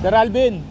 Sir Alvin.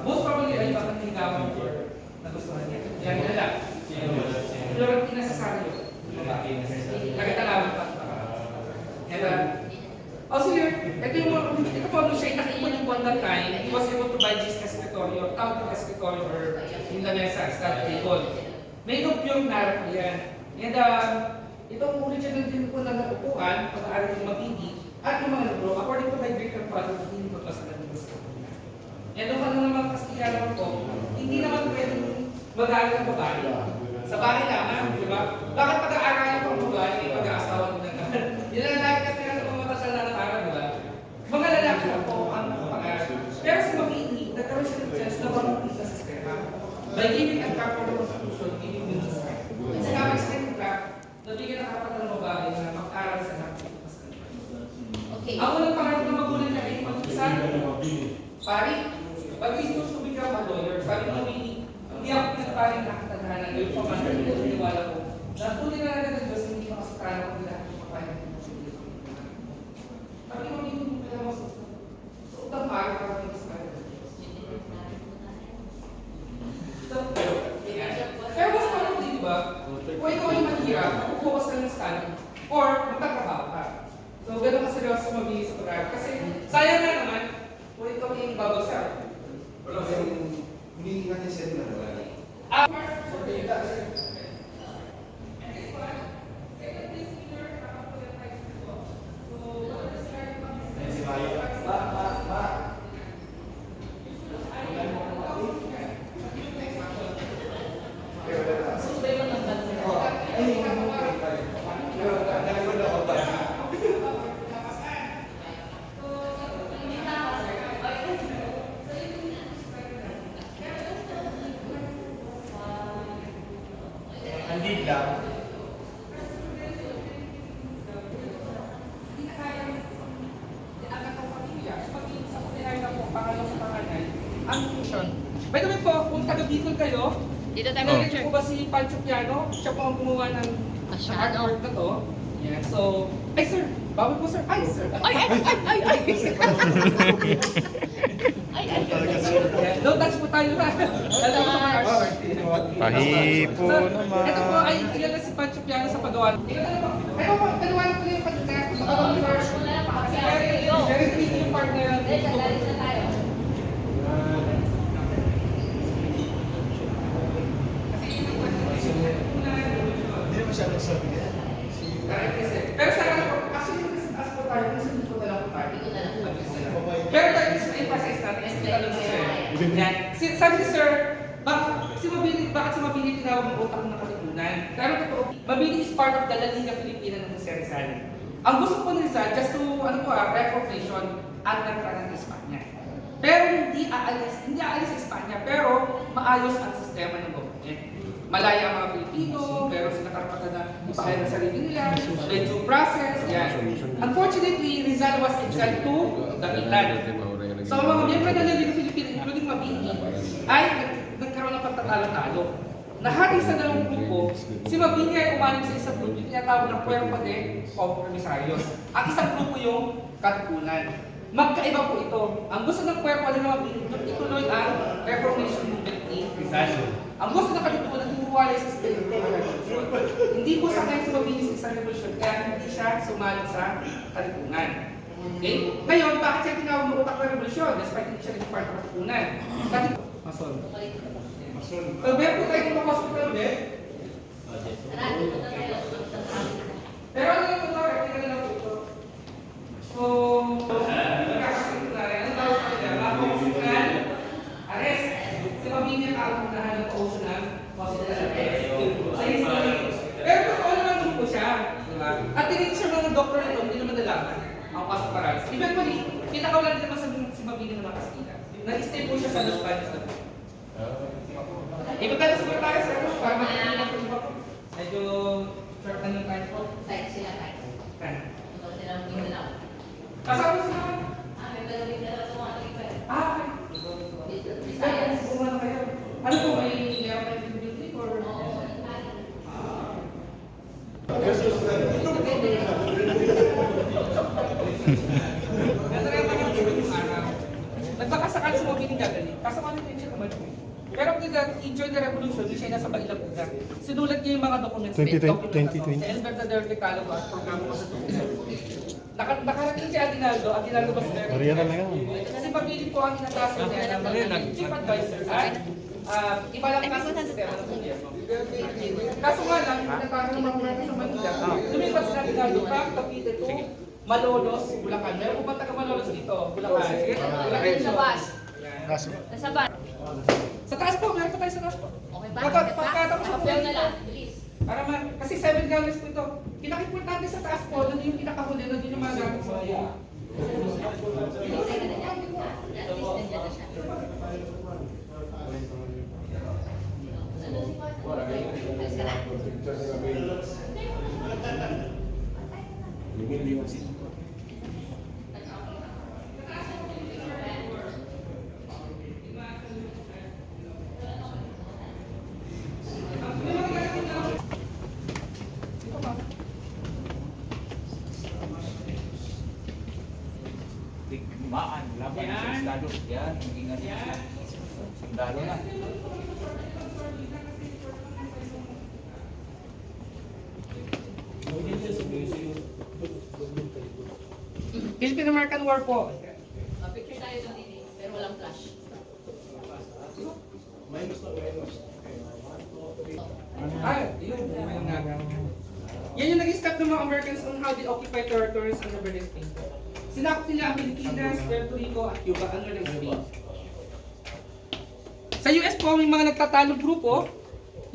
Most probably ay bakit hinigawan or nagustuhan niya. Yan na lang. Florentina sa Sario. Nagkatalawan pa. Also here, ito po ano siya, nakikita yung one that time, he was able to buy this escritorio, tawag yung escritorio or yung lamesa, study table. Made of pure narrow yan. And itong original din po na nakukuhan, pag-aaral yung mabindi, at yung mga libro, according to my great grandfather, hindi po pa sa nalibos ko. And nung ano naman Kastila po, hindi naman pwedeng mag-aaral ng babae. Sa bahay lamang, di ba? Bakit pag-aaral ng babae, pag-aasawa nila naman? Yun ang nakikita nila sa mga matasal na araw, di ba? Mga lalaki lang po ang pag-aaral. Pero sa mabindi, nagkaroon siya ng chance na mamulit sa sistema. By giving a craft for the constitution, giving the respect. Kasi naman sa kanyang craft, nabigyan ng kapat ng babae na mag-aaral sa natin. Okay. Ang unang pangarap na magulang niya ay mag-isa, pari, but he's supposed to become a lawyer. Sabi ng Winnie, hindi ako pinagparing nakatandaan ng pa man, hindi ko niniwala ko. Natunay na natin ng Diyos, hindi makasukara ko nila ang papayan ng Diyos. Sabi ng Winnie, kaya mo sa utang pari para ng Diyos. Pero mas parang di ba, kung ikaw ay mahirap, focus ka ng study, or magtatrabaho ka. So, gano'n ka seryoso mabili sa pag-aaral. Kasi, sayang na naman, kung ikaw yung babagsak. Wala kasi hindi natin set na wala. Hindi lang. By the way po, kung taga-Bicol kayo, Dito tayo narinig po ba si Pancho Piano? Siya po ang gumawa ng artwork na to. Yeah, so, ay sir, bawal po sir. Ay sir. Ay! Yeah, don't touch po tayo na. Alam mo sa mga artwork. Pahipo So, naman. ito po ay kilala si Pancho Piano sa paggawa. Ito po, paliwanag ko yung pagkakas. Kasi very tricky yung part na yun. Pero tayo gusto emphasize natin, kasi tanong si Sir. Yan. Sabi ni Sir, bakit si Mabini tinawag ng utak ng katipunan? Pero totoo, Mabini is part of the La Liga Filipina ng Jose Rizal. Ang gusto ko ni Rizal, just to, reformation, at nagkaroon ng Espanya. Pero hindi aalis sa Espanya, pero maayos ang sistema ng government. Malaya ang mga Pilipino, pero sila karapatan na ipakaya ng sarili nila, may due process, yan. Unfortunately, Rizal was exiled to Dapitan. So ang mga miyembro ng Liga Filipina, including Mabini, ay nagkaroon ng pagtatalo-talo. Nahati sa dalawang grupo, si Mabini ay umalim sa isang grupo, tinatawag ng Cuerpo de Compromisarios. Ang isang grupo yung Katipunan. Magkaiba po ito. Ang gusto ng Cuerpo de Mabini, ituloy ang Reformation Movement ni Rizal. Ang gusto ng Katipunan, hinuwalay sa spirito ng revolusyon. Hindi po sa kanya si Mabini sa isang revolusyon, kaya hindi siya sumali sa Katipunan. Okay? Ngayon, bakit siya tinawag ng utak ng revolusyon? Despite hindi siya naging part ng Katipunan. Mason. Meron po tayo dito hospital bed. Pero ano lang ito? Replica na lang po ito. So, magkakasin na rin. Ano tawag sa kanila? Hospital arrest. Si Mabini ang kaunahan ng pauso ng hospital arrest. Sa history. Pero totoo naman po siya. Diba? At tinigil siya ng doktor nito, hindi naman nalaman ang pasok para arrest. Eventually, pinakawalan din naman si Mabini ng mga Kastila. Nag-stay po siya sa Los Baños na po. Ikot tayo siguro tayo, sir, para makikita natin po. Medyo short na yung time po. Tayo sila tayo. Ito sila ang tingnan. Kasama sila. May dalawang dalawa sa mga iba. Okay. Visayas. Bumano kayo. Ano po, may meron kayo visibility or? Ganda rin naman yung araw. Nagbakasakal sa Mabini gagaling. Kasama nito yung siya naman po. Pero enjoy the revolution, di siya nasa Bailabuga. Sinulat niya yung mga documents. 2020. Sa Elber de Decalogo at programa ko sa nakarating si Aguinaldo ba sa Maria talaga. Kasi Mabini po ang inatasan niya ng chief advisor at iba lang kasi sa sistema ng gobyerno. Kaso nga lang, nagkakaroon ng mga sa Manila. Lumipat si Aguinaldo back Cavite to Malolos, Bulacan. Meron po ba taga Malolos dito? Bulacan. Bulacan Sa bus. Kaso. Nasa bus. Sa taas po, meron pa tayo sa taas po. Okay ba? Pagkatapos po Papel na lang. Bilis. kasi 7 gallons po ito. Pinaka-importante sa taas po, doon yung pinakahuli, doon yung mga gamit po. At least nandiyan na siya. Ayos ka na. Maan, laban sa estado. Yan, maging ano siya. Sundalo na. Philippine-American War po. Picture tayo doon din pero walang flash. Yun nga. Yan yung nag-stop ng mga Americans on how they occupy territories under British Spain. Sinakop nila ang Pilipinas, Puerto Rico at Cuba under ng Spain. Sa US po, may mga nagtatalong grupo,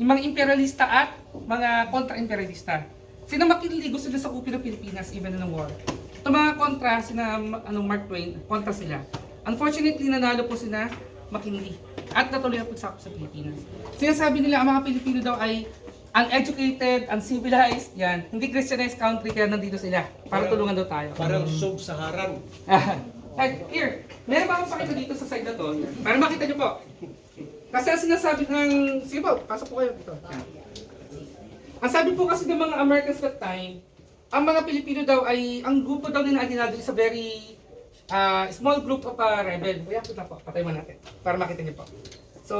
yung mga imperialista at mga kontra-imperialista. Sina McKinley gusto na sakupin ng Pilipinas even in a war. Ito mga kontra, sina Mark Twain, kontra sila. Unfortunately, nanalo po sina McKinley at natuloy ang pagsakop sa Pilipinas. Sinasabi nila ang mga Pilipino daw ay uneducated, uncivilized, yan. Hindi Christianized country kaya nandito sila para tulungan daw tayo. Parang sub-Saharan. Here, meron ba akong pakita dito sa side na to? Para makita nyo po. Kasi ang sinasabi ng... Sige po, pasok po kayo dito. Yan. Ang sabi po kasi ng mga Americans that time, ang mga Pilipino daw ay, ang grupo daw nila Aguinaldo is a very small group of rebel. Kaya ito na po, patay mo natin. Para makita niyo po. So,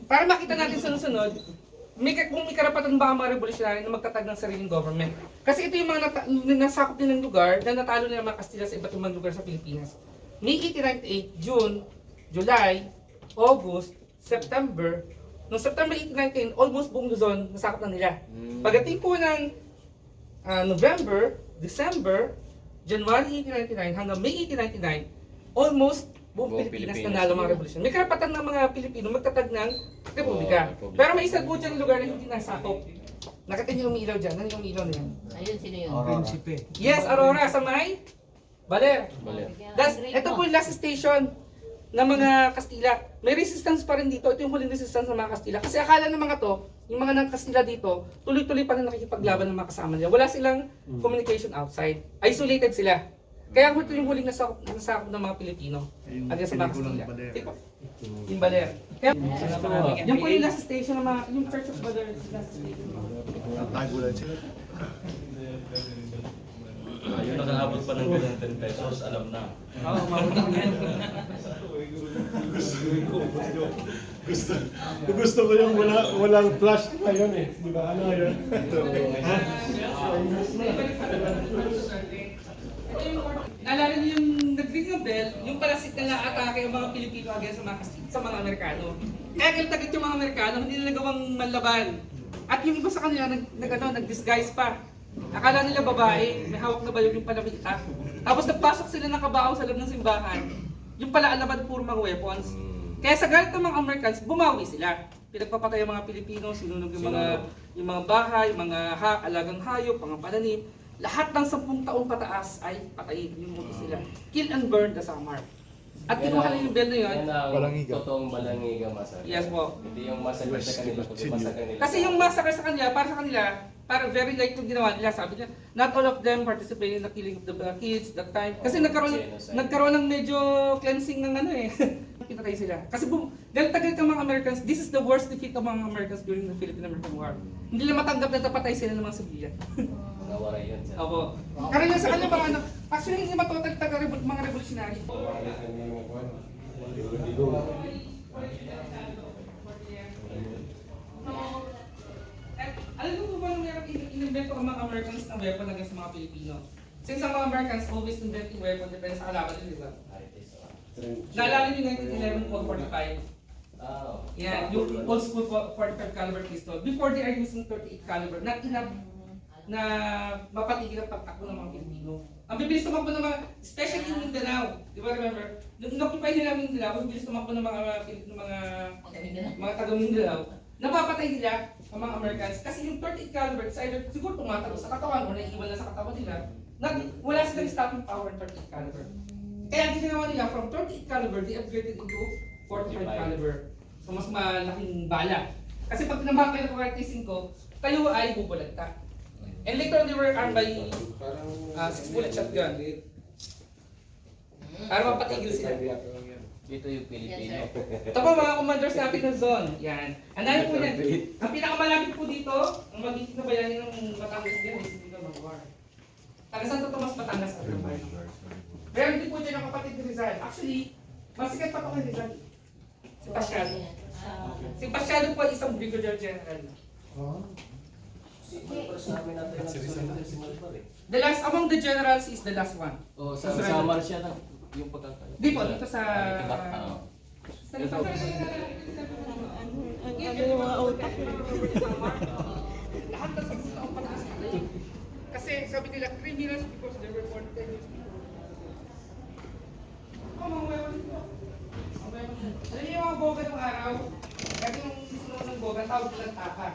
para makita natin sunod-sunod, kung may karapatan ba ang mga revolutionary na magtatag ng sariling government. Kasi ito yung mga nasakop nilang lugar na natalo nila mga Kastila sa iba't ibang lugar sa Pilipinas. May 1898, June, July, August, September. Noong September 1819, almost buong Luzon nasakop na nila. Pagdating po ng November, December, January 1899 hanggang May 1899, almost buong Buong Pilipinas Pilipinas. nanalo mga revolusyon. May karapatan ng mga Pilipino magtatag ng republika. republika. Pero may isa po dyan lugar na hindi nasakop. Nakita niyo yung umiilaw dyan. Ano yung umiilaw na yan? Ayun, sino yun? Yes, Aurora, sa may Baler. Baler. Ito po yung last station ng mga Kastila. May resistance pa rin dito. Ito yung huling resistance ng mga Kastila. Kasi akala ng mga to, yung mga ng Kastila dito, tuloy-tuloy pa na nakikipaglaban ng mga kasama nila. Wala silang communication outside. Isolated sila. Kaya ito yung huling nasakop ng mga Pilipino. Against sa mga Kastila. Ito. Yung Baler. Kaya, yan po yung last station ng mga, yung Church of Baler. Last station. Yung nakaabot pa ng ganyan 10 pesos, alam na. Oo, mabuting yan. Gusto ko yung walang flash ngayon eh. Di ba? Ano yun? Naalala niyo yung nag-ring ng bell, yung parasit na na-atake ang mga Pilipino against sa mga Amerikano. Kaya kiltagat yung mga Amerikano, hindi nila gawang manlaban. At yung iba sa kanila, nag-disguise pa. Akala nila babae, may hawak na balon yung palamita. Tapos nagpasok sila ng kabao sa loob ng simbahan. Yung pala alaman puro mga weapons. Kaya sa galit ng mga Americans, bumawi sila. Pinagpapatay ang mga Pilipino, sinunog yung mga bahay, mga alagang hayop, mga pananim. Lahat ng 10 taong pataas ay patayin. Yung moto sila. Kill and burn the Samar. At kinuha lang yung bell na yun. Yan ang Balangiga. totoong balangiga massacre. Yes po. Hindi yung massacre sa kanila, kundi massacre nila. Kasi yung massacre sa kanila, para very light yung ginawa nila, sabi niya, not all of them participated in the killing of the kids that time. Kasi nagkaroon ng medyo cleansing ng ano eh. Pinatay sila. Kasi dahil tagal ng mga Americans, this is the worst defeat of mga Americans during the Philippine-American War. Hindi nila matanggap na napatay sila ng mga civilian. Mga waray yun. sir. Opo. Karamihan sa kanila mga ano, actually hindi matotal mga revolutionary. Alam mo ba nung meron inimbento ang mga Americans ng weapon against sa mga Pilipino? Since ang mga Americans always inventing weapon depende sa kalaban nila, di ba? Naalala niyo 1911 Colt 45? Ah, Yan, yung old school 45 caliber pistol. Before they are using 38 caliber, not enough na mapatigil ang pagtakbo ng mga Pilipino. Ang bibilis tumakbo ng mga, especially in Mindanao, di ba remember? Nung inoccupy nila Mindanao, ang bibilis tumakbo ng mga taga Mindanao, napapatay nila ang mga Americans kasi yung 38 caliber is either siguro tumatakbo sa katawan o naiiwan na sa katawan nila, wala silang stopping power ng 38 caliber. Kaya ang ginawa nila from 38 caliber, they upgraded into 45 caliber. So mas malaking bala. Kasi pag tinamakay ng 45, kayo ay bubulagta. And later on, they were armed by 6-bullet shotgun. Para mapatigil sila. dito yung Pilipino. Ito po mga commanders natin ng zone. Yan. Ang dami po yan. Ang pinakamalapit po dito, ang magiging na bayani ng Batangas dyan, is dito Maguar. Taga Santo Tomas, Batangas at Lupay. Meron din po dyan ang kapatid ni Rizal. Actually, masikat pa po kay Rizal. Si Pascal. Si Pascal po ay isang brigadier general. The last among the generals is the last one. Oh, sa Samar siya na yung pagkakala. Di po, dito sa... Lahat ng sagot na pataas nila. Kasi sabi nila, criminals because they were born 10 years before. Mga weapons po. Alam niyo yung mga boga ng araw? Kasi yung sunod ng boga, tawag nilang taka.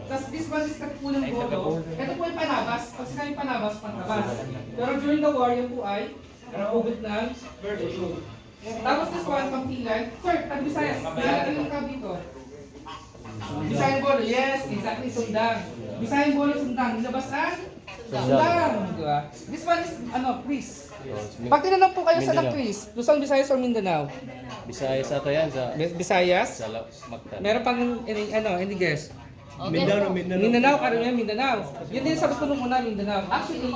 Tapos this one is katipulang bolo. Ito po yung panabas. Pag sinabing panabas, panabas. Pero during the war, yan po ay nahugot ng vertigo. Tapos this one, pampilan. Sir, tag-Bisayas. Nalagay ng tab dito. Bisayang bolo, yes, exactly, sundang. Bisayang bolo, sundang. Nilabas ang? Sundang. Diba? This one is, Chris. Pag tinanong po kayo sa Chris, Luzon, Visayas or Mindanao? Bisaya sa ito yan sa Visayas? Mactan. Meron pang, any guess? Mindanao, Karamihan Mindanao. Yun din sabi ko nung una, Mindanao. Actually,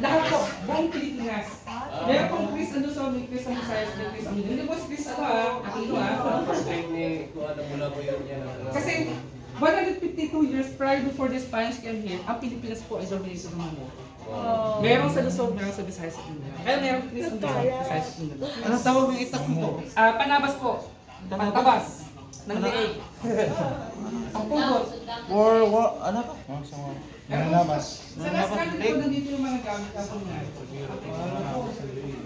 lahat po, buong Pilipinas. Meron pong Chris ang Luzon, may Chris ang Visayas, may Chris ang Mindanao. Hindi po si Chris Aquino Kasi 152 years prior before the Spanish came here, ang Pilipinas po ay dominated ng mundo. Merong sa Luzon, merong sa Visayas at Mindanao. Kaya merong Chris ang Luzon, Visayas at Mindanao. Anong tawag ng itak mo? Panabas po. Pantabas. Ng leeg. Ang pugot. For what? Ano to? Nananabas. Sa last card ko, nandito yung mga gamit ako nga. Nananabas ang liig.